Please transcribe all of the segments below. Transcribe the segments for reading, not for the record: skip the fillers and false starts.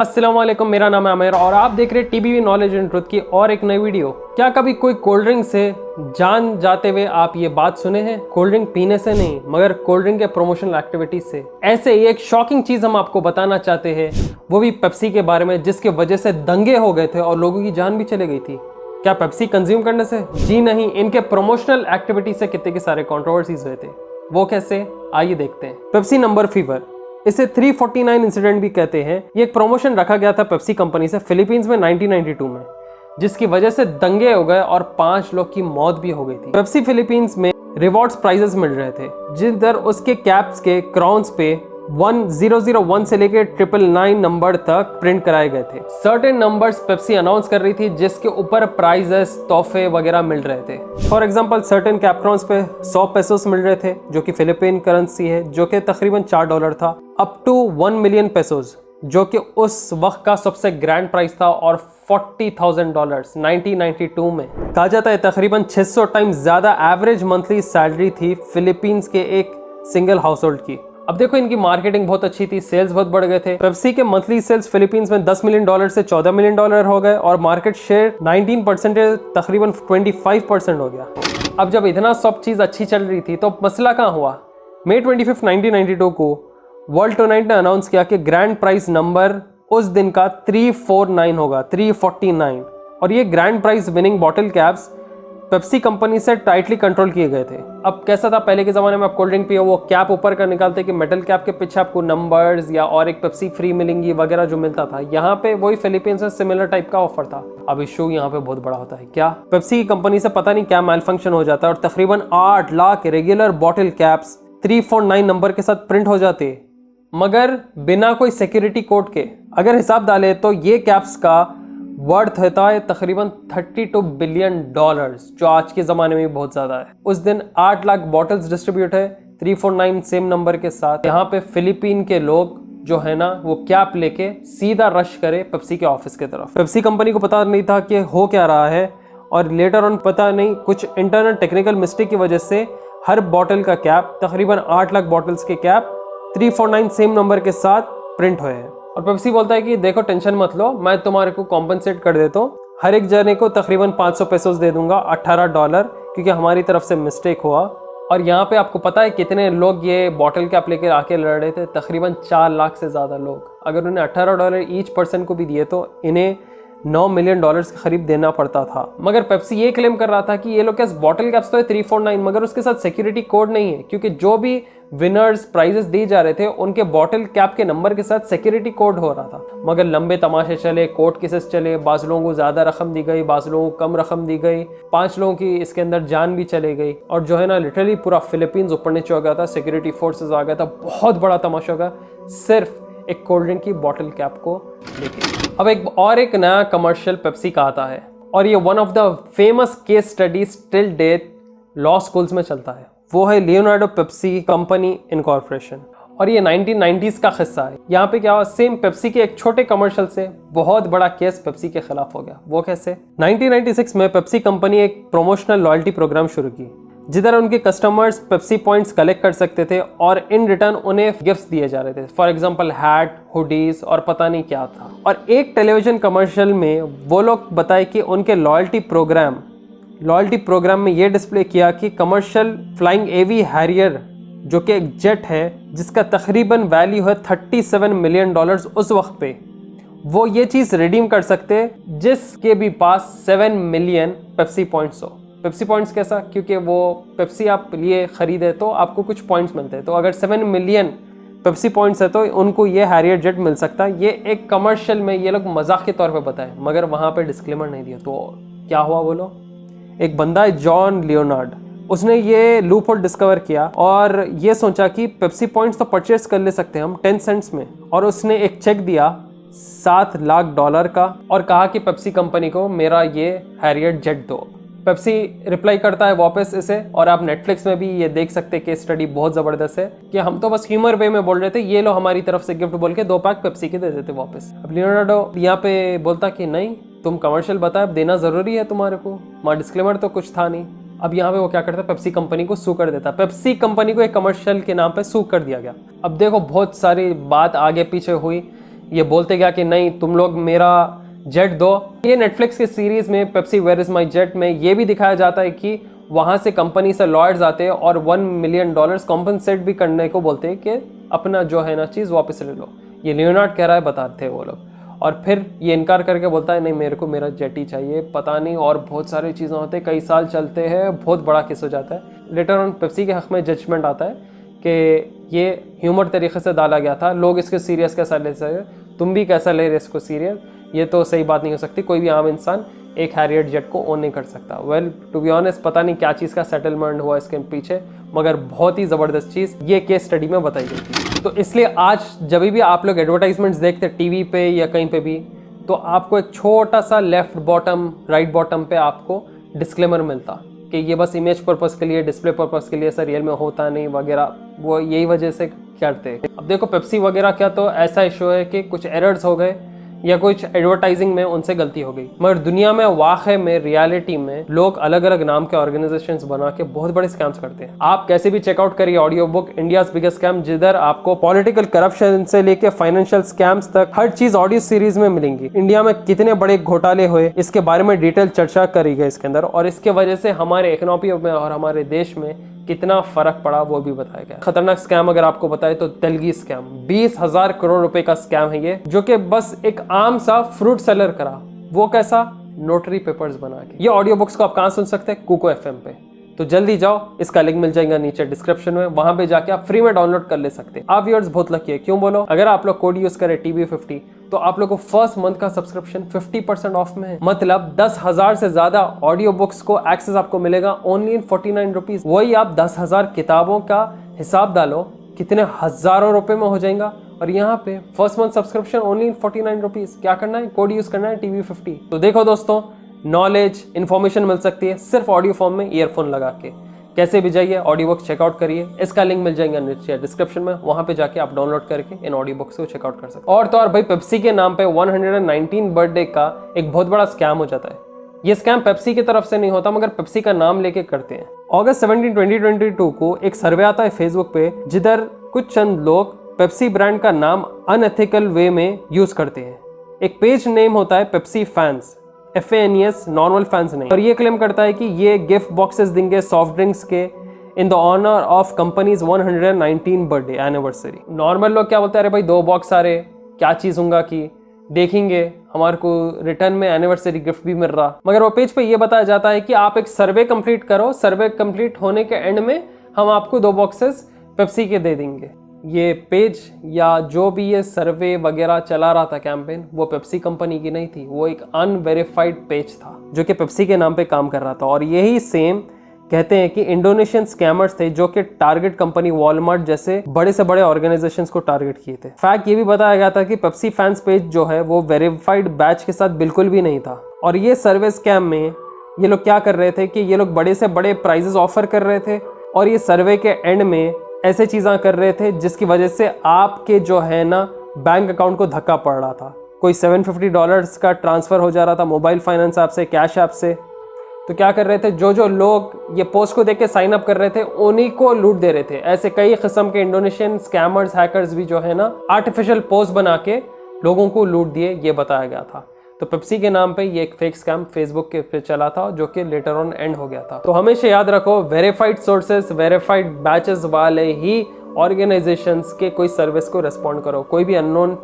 अस्सलाम वालेकुम, मेरा नाम है आमिर और आप देख रहे हैं टीबीवी नॉलेज एंड ट्रुथ की और एक नई वीडियो। क्या कभी कोई कोल्ड ड्रिंक से जान जाते हुए आप ये बात सुने हैं? कोल्ड ड्रिंक पीने से नहीं, मगर कोल्ड ड्रिंक के प्रमोशनल एक्टिविटीज से। ऐसे ही एक शॉकिंग चीज हम आपको बताना चाहते हैं, वो भी पेप्सी के बारे में, जिसके वजह से दंगे हो गए थे और लोगों की जान भी चले गई थी। क्या पेप्सी कंज्यूम करने से? जी नहीं, इनके प्रमोशनल एक्टिविटीज से कितने के सारे कॉन्ट्रोवर्सीज हुए थे। वो कैसे, आइए देखते हैं। पेप्सी नंबर फीवर, इसे 349 इंसिडेंट भी कहते हैं। ये एक प्रमोशन रखा गया था पेप्सी कंपनी से फिलीपींस में 1992 में, जिसकी वजह से दंगे हो गए और 5 लोग की मौत भी हो गई थी। पेप्सी फिलीपींस में रिवॉर्ड्स प्राइजेस मिल रहे थे, जिधर उसके कैप्स के क्राउन्स पे 1001 से लेकर 999 नंबर तक प्रिंट कराए गए थे। सर्टेन नंबर्स पेप्सी अनाउंस कर रही थी जिसके ऊपर प्राइजेस, तोहफे वगैरह मिल रहे थे। For example certain cap crowns पे 100 पेसोस मिल रहे थे, जो कि फिलिपीन करेंसी है, जो कि तकरीबन $4 था, अप टू 1 मिलियन पेसोस, जो कि उस वक्त का सबसे ग्रैंड प्राइस था, और $40,000 1992 में। कहा जाता है तकरीबन 600 टाइम्स ज्यादा एवरेज मंथली सैलरी थी फिलीपींस के एक सिंगल हाउस होल्ड की। अब देखो, इनकी मार्केटिंग बहुत अच्छी थी, सेल्स बहुत बढ़ गए थे। पेप्सी के मंथली सेल्स फिलीपींस में $10 मिलियन से $14 मिलियन हो गए, और मार्केट शेयर 19% तकरीबन 25% हो गया। अब जब इतना सब चीज अच्छी चल रही थी तो मसला कहाँ हुआ? मई 25, 1992 को वर्ल्ड टूनाइट ने अनाउंस किया कि ग्रैंड प्राइस नंबर उस दिन का 349 होगा, 349, और ये grand price winning bottle caps Pepsi company से टाइटली कंट्रोल किए गए थे। अब कैसा था, पहले के ज़माने में आप कोल्ड ड्रिंक पियो, वो कैप ऊपर का निकालते कि मेटल कैप के पीछे आपको नंबर्स या और एक पेप्सी फ्री मिलेंगी वगैरह जो मिलता था। यहाँ पे वही फिलीपींस में सिमिलर टाइप का ऑफर था। अब इशू यहाँ पे बहुत बड़ा होता है। क्या पेप्सी की कंपनी से पता नहीं क्या मैल फंक्शन हो जाता है और तकरीबन 8 lakh regular bottle caps 349 number के साथ प्रिंट हो जाते, मगर बिना कोई सिक्योरिटी कोड के। अगर हिसाब डाले तो ये कैप्स का वर्थ होता है तकरीबन $32 बिलियन, जो आज के ज़माने में बहुत ज़्यादा है। उस दिन 8 लाख बॉटल्स डिस्ट्रीब्यूट है 349 सेम नंबर के साथ। यहाँ पे फिलीपीन के लोग जो है ना, वो कैप लेके सीधा रश करे पेप्सी के ऑफिस की तरफ। पेप्सी कंपनी को पता नहीं था कि हो क्या रहा है, और लेटर ऑन पता नहीं कुछ इंटरनल टेक्निकल मिस्टेक की वजह से हर बॉटल का कैप, तकरीबन 8 लाख बॉटल्स के कैप 349 सेम नंबर के साथ प्रिंट हुए हैं। और पेप्सी बोलता है कि देखो टेंशन मत लो, मैं तुम्हारे को कॉम्पनसेट कर देता हूँ, हर एक जने को तकरीबन 500 पेसोस दे दूंगा, $18, क्योंकि हमारी तरफ से मिस्टेक हुआ। और यहाँ पे आपको पता है कितने लोग ये बॉटल कैप लेकर आके लड़ रहे थे? तकरीबन 4 लाख से ज़्यादा लोग। अगर उन्हें $18 ईच पर्सन को भी दिए तो इन्हें $9 मिलियन के करीब देना पड़ता था। मगर पेप्सी ये क्लेम कर रहा था कि ये लोग क्या बॉटल कैप्स तो है 349, मगर उसके साथ सिक्योरिटी कोड नहीं है, क्योंकि जो भी विनर्स प्राइजेस दिए जा रहे थे उनके बॉटल कैप के नंबर के साथ सिक्योरिटी कोड हो रहा था। मगर लंबे तमाशे चले, कोर्ट केसेस चले, बाज़ लोगों को ज़्यादा रकम दी गई, बाज़ लोगों को कम रकम दी गई, 5 लोगों की इसके अंदर जान भी चले गई, और जो है ना लिटरली पूरा फिलीपींस ऊपर नीचे हो गया था, सिक्योरिटी फोर्सेज आ गया था, बहुत बड़ा तमाशा हो गया सिर्फ एक कोल्ड ड्रिंक की बॉटल कैप को लेके। अब एक नया कमर्शियल पेप्सी का आता है, और ये one of the famous case studies till date law schools में चलता है। वो है लियोनार्डो पेप्सी कंपनी इनकॉर्पोरेशन, और ये 1990s का किस्सा है। यहाँ पे क्या हुआ, सेम पेप्सी के एक छोटे कमर्शियल से बहुत बड़ा केस पेप्सी के खिलाफ हो गया। वो कैसे? 1996 में पेप्सी कंपनी एक प्रमोशनल लॉयल्टी प्रोग्राम शुरू की, जिधर उनके कस्टमर्स पेप्सी पॉइंट्स कलेक्ट कर सकते थे और इन रिटर्न उन्हें गिफ्ट्स दिए जा रहे थे। फॉर एग्जांपल हैट, हुडीज और पता नहीं क्या था। और एक टेलीविजन कमर्शियल में वो लोग बताए कि उनके लॉयल्टी प्रोग्राम में ये डिस्प्ले किया कि कमर्शियल फ्लाइंग एवी हैरियर, जो कि एक जेट है जिसका तकरीबन वैल्यू है $37 मिलियन उस वक्त पे, वो ये चीज़ रिडीम कर सकते जिसके भी पास 7 मिलियन पेप्सी पॉइंट्स हो। पेप्सी पॉइंट्स कैसा? क्योंकि वो पेप्सी आप लिए ख़रीदे तो आपको कुछ पॉइंट्स मिलते हैं, तो अगर 7 मिलियन पेप्सी पॉइंट्स है तो उनको ये हैरियर जेट मिल सकता है। ये एक कमर्शियल में ये लोग मजाक के तौर पे बताए, मगर वहाँ पे डिस्क्लेमर नहीं दिया। तो क्या हुआ बोलो? एक बंदा है जॉन लियोनार्ड, उसने ये लूप होल डिस्कवर किया और ये सोचा कि पेप्सी पॉइंट्स तो परचेस कर ले सकते हैं हम 10 सेंट्स में, और उसने एक चेक दिया $7 लाख का और कहा कि पेप्सी कंपनी को मेरा ये हैरियर जेट दो। पेप्सी रिप्लाई करता है वापस इसे, और आप नेटफ्लिक्स में भी ये देख सकते हैं, केस स्टडी बहुत ज़बरदस्त है कि हम तो बस ह्यूमर वे में बोल रहे थे, ये लो हमारी तरफ से गिफ्ट बोल के 2 पैक पेप्सी के दे देते वापस। अब लियोनार्डो यहाँ पे बोलता कि नहीं, तुम कमर्शियल बताए, अब देना ज़रूरी है तुम्हारे को, वहाँ डिस्क्लेमर तो कुछ था नहीं। अब यहाँ पे वो क्या करता है, पेप्सी कंपनी को सू कर देता है। पेप्सी कंपनी को एक कमर्शियल के नाम पे सू कर दिया गया। अब देखो बहुत सारी बात आगे पीछे हुई, ये बोलते गया कि नहीं तुम लोग मेरा जेट दो। ये नेटफ्लिक्स के सीरीज में Pepsi where is my jet में ये भी दिखाया जाता है कि वहाँ से कंपनी से लॉयर्स आते हैं और $1 मिलियन कॉम्पनसेट भी करने को बोलते हैं कि अपना जो है ना चीज़ वापस ले लो। ये लियोनार्ड कह रहा है, बताते हैं वो लोग, और फिर ये इनकार करके बोलता है नहीं मेरे को मेरा जेट ही चाहिए, पता नहीं, और बहुत सारी चीज़ें होते हैं, कई साल चलते हैं, बहुत बड़ा केस हो जाता है। लेटर ऑन पेप्सी के हक़ में जजमेंट आता है कि ये ह्यूमर तरीके से डाला गया था, लोग इसको सीरियस कैसा ले सकते, तुम भी कैसा ले रहे इसको सीरियस, ये तो सही बात नहीं हो सकती, कोई भी आम इंसान एक हैरियट जेट को ओन नहीं कर सकता। वेल टू बी ऑनेस्ट पता नहीं क्या चीज़ का सेटलमेंट हुआ इसके पीछे, मगर बहुत ही ज़बरदस्त चीज़ ये केस स्टडी में बताई गई थी। तो इसलिए आज जब भी आप लोग एडवर्टाइजमेंट्स देखते टीवी पे या कहीं पे भी, तो आपको एक छोटा सा लेफ्ट बॉटम राइट बॉटम पे आपको डिस्क्लेमर मिलता कि ये बस इमेज पर्पस के लिए, डिस्प्ले पर्पस के लिए, सर रियल में होता नहीं वगैरह, वो यही वजह से करते। अब देखो पेप्सी वगैरह क्या तो ऐसा इशू है कि कुछ एरर्स हो गए या कुछ एडवर्टाइजिंग में उनसे गलती हो गई, मगर दुनिया में वाकई में रियलिटी में लोग अलग अलग नाम के ऑर्गेनाइजेशंस बना के बहुत बड़े स्कैम्स करते हैं। आप कैसे भी चेकआउट करिए audio book India's biggest scam, जिधर आपको पॉलिटिकल करप्शन से लेके फाइनेंशियल स्कैम्स तक हर चीज ऑडियो सीरीज में मिलेंगी। इंडिया में कितने बड़े घोटाले हुए इसके बारे में डिटेल चर्चा करी गई इसके अंदर, और इसके वजह से हमारे इकोनॉमी में और हमारे देश में कितना फर्क पड़ा वो भी बताया गया। खतरनाक स्कैम अगर आपको बताए तो तेलगी स्कैम, 20,000 करोड़ रुपए का स्कैम है ये, जो कि बस एक आम सा फ्रूट सेलर करा, वो कैसा, नोटरी पेपर्स बना के। ये ऑडियो बुक्स को आप कहाँ सुन सकते हैं, कुको एफएम पे। तो जल्दी जाओ, इसका लिंक मिल जाएगा नीचे डिस्क्रिप्शन में, वहां पे जाके आप फ्री में डाउनलोड कर ले सकते हैं। आप व्यूअर्स बहुत लकी है, क्यों बोलो, अगर आप लोग कोड यूज करें TB50 तो आप लोग को फर्स्ट मंथ का सब्सक्रिप्शन 50% ऑफ में है, मतलब 10,000 से ज्यादा ऑडियो बुक्स को एक्सेस आपको मिलेगा ओनली इन 49 रुपीज। वही आप 10,000 किताबों का हिसाब डालो कितने हजारों रुपए में हो जाएगा, और यहाँ पे first month subscription only in 49 rupees. क्या करना है, कोड यूज करना है TB50। तो देखो दोस्तों, नॉलेज इन्फॉर्मेशन मिल सकती है सिर्फ ऑडियो फॉर्म में ईयरफोन लगा के। कैसे भी जाइए ऑडियो बुक्स चेकआउट करिए, इसका लिंक मिल जाएगा नीचे डिस्क्रिप्शन में, वहां पे जाके आप डाउनलोड करके इन ऑडियो बुक्स को चेकआउट कर सकते हैं। और तो और भाई पेप्सी के नाम पे 119 बर्थडे का एक बहुत बड़ा स्कैम हो जाता है। ये स्कैम पेप्सी की तरफ से नहीं होता, मगर पेप्सी का नाम लेके करते हैं। अगस्त 17, 2022 को एक सर्वे आता है फेसबुक पे, जिधर कुछ चंद लोग पेप्सी ब्रांड का नाम अनएथिकल वे में यूज करते हैं। एक पेज नेम होता है Pepsi fans, FANES, normal fans नहीं, और ये क्लेम करता है कि ये गिफ्ट बॉक्सेस देंगे सॉफ्ट ड्रिंक्स के in the honour of companies 119 birthday anniversary. Normal लोग क्या बोलते हैं, अरे भाई 2 बॉक्स आ रहे, क्या चीज होगा कि देखेंगे, हमारे को रिटर्न में एनिवर्सरी गिफ्ट भी मिल रहा। मगर वो पेज पे ये बताया जाता है कि आप एक सर्वे कंप्लीट करो, सर्वे कंप्लीट होने के एंड में हम आपको 2 बॉक्सेस पेप्सी के दे देंगे। ये पेज या जो भी ये सर्वे वगैरह चला रहा था कैंपेन, वो पेप्सी कंपनी की नहीं थी, वो एक अनवेरिफाइड पेज था जो कि पेप्सी के नाम पे काम कर रहा था। और यही सेम कहते हैं कि इंडोनेशियन स्कैमर्स थे जो कि टारगेट कंपनी वॉलमार्ट जैसे बड़े से बड़े ऑर्गेनाइजेशंस को टारगेट किए थे। फैक्ट ये भी बताया गया था कि पेप्सी फैंस पेज जो है वो वेरीफाइड बैच के साथ बिल्कुल भी नहीं था। और ये सर्वे स्कैम में ये लोग क्या कर रहे थे कि ये लोग बड़े से बड़े प्राइजेस ऑफर कर रहे थे, और ये सर्वे के एंड में ऐसे चीज़ें कर रहे थे जिसकी वजह से आपके जो है ना बैंक अकाउंट को धक्का पड़ रहा था। कोई $750 का ट्रांसफ़र हो जा रहा था मोबाइल फाइनेंस ऐप से, कैश ऐप से। तो क्या कर रहे थे, जो लोग ये पोस्ट को देख के साइन अप कर रहे थे उन्हीं को लूट दे रहे थे। ऐसे कई किस्म के इंडोनेशियन स्कैमर्स, हैकर्स भी जो है ना आर्टिफिशियल पोस्ट बना के लोगों को लूट दिए, ये बताया गया था। तो पेप्सी के नाम पे ये एक फेक स्कैम फेसबुक के पे चला था, जो कि लेटर ऑन एंड हो गया था। तो हमेशा याद रखो, वेरीफाइड सोर्सेस, वेरीफाइड बैचेस वाले ही ऑर्गेनाइजेशंस के कोई सर्विस को रिस्पॉन्ड करो। कोई भी अननोन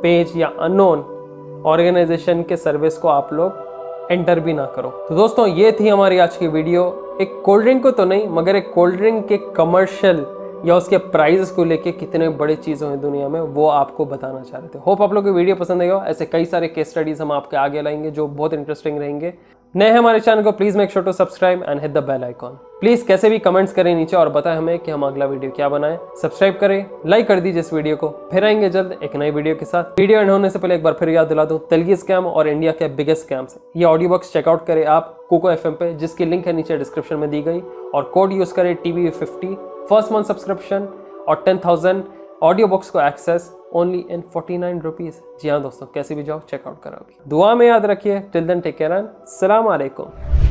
पेज या अननोन ऑर्गेनाइजेशन के सर्विस को आप लोग एंटर भी ना करो। तो दोस्तों, ये थी हमारी आज की वीडियो। एक कोल्ड ड्रिंक को तो नहीं, मगर एक कोल्ड ड्रिंक के कमर्शियल या उसके प्राइस को लेके कितने बड़ी चीज़ें हैं दुनिया में, वो आपको बताना चाह रहे थे। होप आप लोगों को वीडियो पसंद आएगा। ऐसे कई सारे केस स्टडीज हम आपके आगे लाएंगे जो बहुत इंटरेस्टिंग रहेंगे। नए हैं हमारे चैनल को, please make sure to subscribe and hit the bell icon. Please कैसे भी कमेंट्स करें नीचे और बताएं हमें कि हम अगला वीडियो क्या बनाएं। सब्सक्राइब करें, लाइक कर दीजिए इस वीडियो को। फिर आएंगे जल्द एक नई वीडियो के साथ। वीडियो एंड होने से पहले एक बार फिर याद दिला दूं, तेलगी स्कैम और इंडिया के बिगेस्ट स्कैम्स, ये ऑडियो बुक्स चेकआउट करें आप कुको एफएम पे, जिसकी लिंक है नीचे डिस्क्रिप्शन में दी गई, और कोड यूज करें TB50 फर्स्ट मंथ सब्सक्रिप्शन और 10,000 ऑडियो बुक्स को एक्सेस ओनली इन 49 रुपीज। जी हाँ दोस्तों, कैसे भी जाओ चेकआउट करो। दुआ में याद रखिए। Till then take care and अस्सलाम वालेकुम।